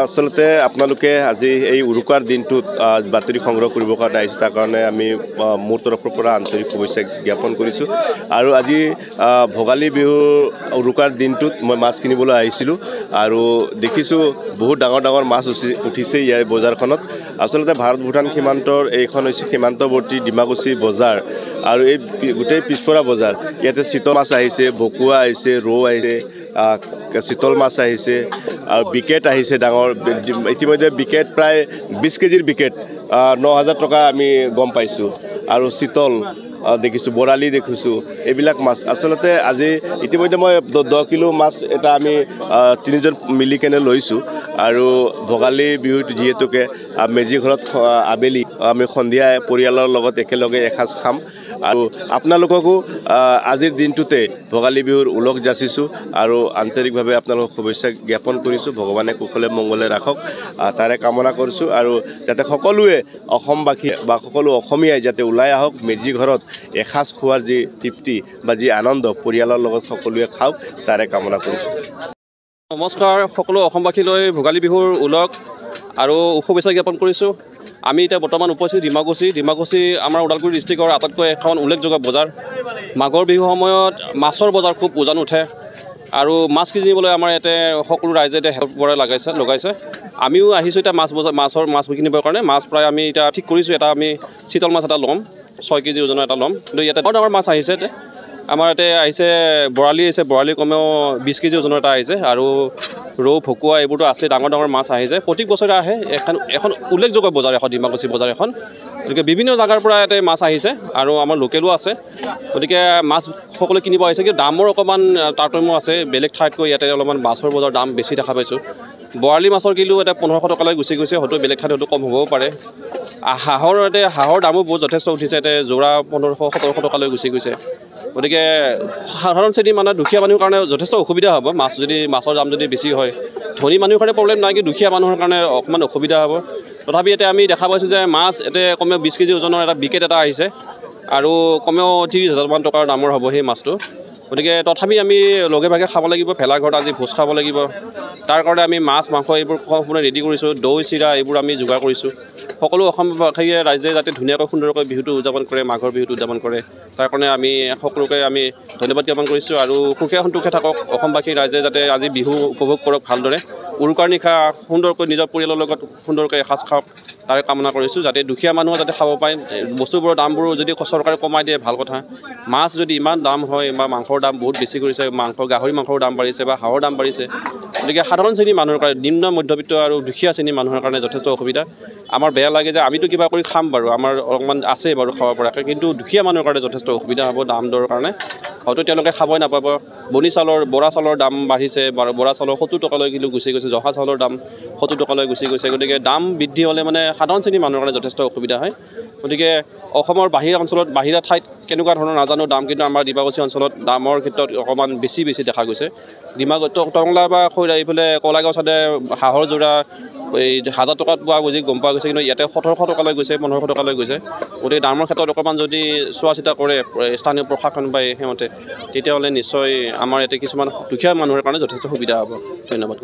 আসলতে আপোনালোকে আজি এই উৰুকাৰ দিনটোত বাতৰি সংগ্ৰহ কৰিবৰ কাৰণে আহিছে তাৰ কাৰণে আমি মোৰ তৰফৰ পৰা আন্তৰিক শুভেচ্ছা জ্ঞাপন কৰিছোঁ আৰু আজি ভোগালী বিহুৰ উৰুকাৰ দিনটোত মই মাছ কিনিবলৈ আহিছিলোঁ আৰু দেখিছোঁ বহুত ডাঙৰ ডাঙৰ মাছ উঠিছে ইয়াৰ বজাৰখনত আসলতে ভাৰত ভূটান সীমান্তৰ এইখন হৈছে সীমান্তৱৰ্তী ডিমাকুছী বজাৰ আৰু এই গোটেই পিছপৰা বজাৰ ইয়াতে চিতল মাছ আহিছে ভকুৱা আহিছে ৰৌ আহিছে চিতল মাছ আহিছে আৰু বিকেট আহিছে ডাঙৰ ইতিমধ্যে বিকেট প্ৰায় 20 কেজিৰ বিকেট 9000 টকা আমি গম পাইছোঁ আৰু চিতল দেখিছোঁ বৰালি দেখিছোঁ এইবিলাক মাছ আসলতে আজি ইতিমধ্যে মই 10 কিলো মাছ এটা আমি তিনিজন মিলি কেনে লৈছোঁ আৰু ভোগালী বিহুত যিহেতুকে মেজি ঘৰত আবেলি আমি সন্ধিয়া পৰিয়ালৰ লগত একেলগে এসাঁজ খাম আৰু আপোনালোককো আজিৰ দিনটোতে ভোগালী বিহুৰ উলগ যাচিছোঁ আৰু আন্তৰিকভাৱে আপোনালোকক শুভেচ্ছা জ্ঞাপন কৰিছোঁ ভগৱানে কুশলে মংগলে ৰাখক তাৰে কামনা কৰিছোঁ আৰু যাতে সকলোৱে অসমবাসী বা সকলো অসমীয়াই যাতে ওলাই আহক মেজি ঘৰত এসাঁজ খোৱাৰ যি তৃপ্তি বা যি আনন্দ পৰিয়ালৰ লগত সকলোৱে খাওক তাৰে কামনা কৰিছোঁ নমস্কাৰ সকলো অসমবাসীলৈ ভোগালী বিহুৰ উলগ আৰু শুভেচ্ছা জ্ঞাপন কৰিছোঁ আমি এতিয়া বৰ্তমান উপস্থিত ডিমাকুছী আমাৰ ওদালগুৰি ডিষ্ট্ৰিক্টৰ আটাইতকৈ এখন উল্লেখযোগ্য বজাৰ মাঘৰ বিহুৰ সময়ত মাছৰ বজাৰ খুব উজান উঠে আৰু মাছ কিনিবলৈ আমাৰ ইয়াতে সকলো ৰাইজে এতিয়া হেল্প কৰা লগাইছে আমিও আহিছোঁ এতিয়া মাছ কিনিবৰ কাৰণে মাছ প্ৰায় আমি এতিয়া ঠিক কৰিছোঁ এটা আমি চিতল মাছ এটা ল'ম 6 কেজি ওজনৰ এটা ল'ম কিন্তু ইয়াতে ডাঙৰ মাছ আহিছে আমাৰ ইয়াতে আহিছে বৰালি কমেও 20 কেজি ওজনৰ এটা আহিছে আৰু ৰৌ ভকুৱা এইবোৰতো আছে ডাঙৰ মাছ আহিছে প্ৰত্যেক বছৰে আহে এখন উল্লেখযোগ্য বজাৰ এখন ডিমাকুছী বজাৰ এখন গতিকে বিভিন্ন জাগাৰ পৰা ইয়াতে মাছ আহিছে আৰু আমাৰ লোকেলো আছে গতিকে মাছ সকলো কিনিব আহিছে কিন্তু দামৰ অকণমান তাৰতম্য আছে বেলেগ ঠাইতকৈ ইয়াতে অলপমান মাছৰ বজাৰ দাম বেছি দেখা পাইছোঁ বৰালি মাছৰ কিলো এটা 1500 টকালৈ গুচি গৈছে হয়তো বেলেগ ঠাইত হয়তো কম হ'বও পাৰে হাঁহৰ দামো বহুত যথেষ্ট উঠিছে ইয়াতে যোৰা 1500-1700 টকালৈ গুচি গৈছে গতিকে সাধাৰণ শ্ৰেণীৰ মানে দুখীয়া মানুহৰ কাৰণে যথেষ্ট অসুবিধা হ'ব মাছৰ দাম যদি বেছি হয় ধনী মানুহৰ কাৰণে প্ৰব্লেম নাই কিন্তু দুখীয়া মানুহৰ কাৰণে অকণমান অসুবিধা হ'ব তথাপি এতিয়া আমি দেখা পাইছোঁ যে মাছ এতিয়া কমেও 20 কেজি ওজনৰ এটা বিকেট এটা আহিছে আৰু কমেও 30,000 মান টকাৰ দামৰ হ'ব সেই মাছটো গতিকে তথাপি আমি লগে ভাগে খাব লাগিব ভেলাঘৰত আজি ভোজ খাব লাগিব তাৰ কাৰণে আমি মাছ মাংস এইবোৰ সম্পূৰ্ণ ৰেডি কৰিছোঁ দৈ চিৰা এইবোৰ আমি যোগাৰ কৰিছোঁ সকলো অসমবাসীয়ে ৰাইজে যাতে ধুনীয়াকৈ সুন্দৰকৈ বিহুটো উদযাপন কৰে মাঘৰ বিহুটো উদযাপন কৰে তাৰ কাৰণে আমি সকলোকে আমি ধন্যবাদ জ্ঞাপন কৰিছোঁ আৰু সুখে সন্তোষে থাকক অসমবাসী ৰাইজে যাতে আজি বিহু উপভোগ কৰক ভালদৰে উৰুকাৰ নিশা সুন্দৰকৈ নিজৰ পৰিয়ালৰ লগত সুন্দৰকৈ এসাঁজ খাওক তাৰে কামনা কৰিছোঁ যাতে দুখীয়া মানুহে যাতে খাব পাৰে বস্তুবোৰৰ দামবোৰ যদি চৰকাৰে কমাই দিয়ে ভাল কথা মাছ যদি ইমান দাম হয় বা মাংসৰ দাম বহুত বেছি কৰিছে গাহৰি মাংসৰ দাম বাঢ়িছে বা হাঁহৰ দাম বাঢ়িছে গতিকে সাধাৰণ শ্ৰেণীৰ মানুহৰ কাৰণে নিম্ন মধ্যবিত্ত আৰু দুখীয়া শ্ৰেণীৰ মানুহৰ কাৰণে যথেষ্ট অসুবিধা আমাৰ বেয়া লাগে যে আমিতো কিবা কৰি খাম বাৰু আমাৰ অলপমান আছে বাৰু খাব পৰাকৈ কিন্তু দুখীয়া মানুহৰ কাৰণে যথেষ্ট অসুবিধা হ'ব দাম দৰৰ কাৰণে হয়তো তেওঁলোকে খাবই নাপাব বৰা চাউলৰ দাম বাঢ়িছে বৰা চাউলৰ 70 টকালৈ কিলো গুচি গৈছে জহা চাউলৰ দাম 70 টকালৈ গুচি গৈছে গতিকে দাম বৃদ্ধি হ'লে মানে সাধাৰণ শ্ৰেণীৰ মানুহৰ কাৰণে যথেষ্ট অসুবিধা হয় গতিকে অসমৰ বাহিৰা ঠাইত কেনেকুৱা ধৰণৰ নাজানো দাম কিন্তু আমাৰ ডিমাকুছী অঞ্চলত দামৰ ক্ষেত্ৰত অকণমান বেছি দেখা গৈছে টংলা বা এইফালে কলাগাঁও চাইডে হাঁহৰ যোৰা 1000 টকাত পোৱা বুজি গম পোৱা গৈছে কিন্তু ইয়াতে 1700 টকালৈ গৈছে 1500 টকালৈ গৈছে গতিকে দামৰ ক্ষেত্ৰত অকণমান যদি চোৱা চিতা কৰে স্থানীয় প্ৰশাসন বা সেইমতে তেতিয়াহ'লে নিশ্চয় আমাৰ ইয়াতে কিছুমান দুখীয়া মানুহৰ কাৰণে যথেষ্ট সুবিধা হ'ব ধন্যবাদ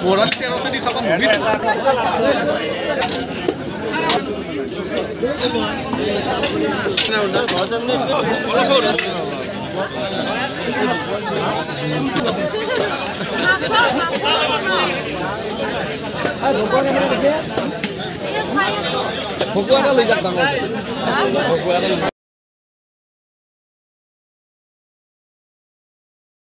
Boran tiada sedih kapan mungkin? Buku ada lihat tanggal.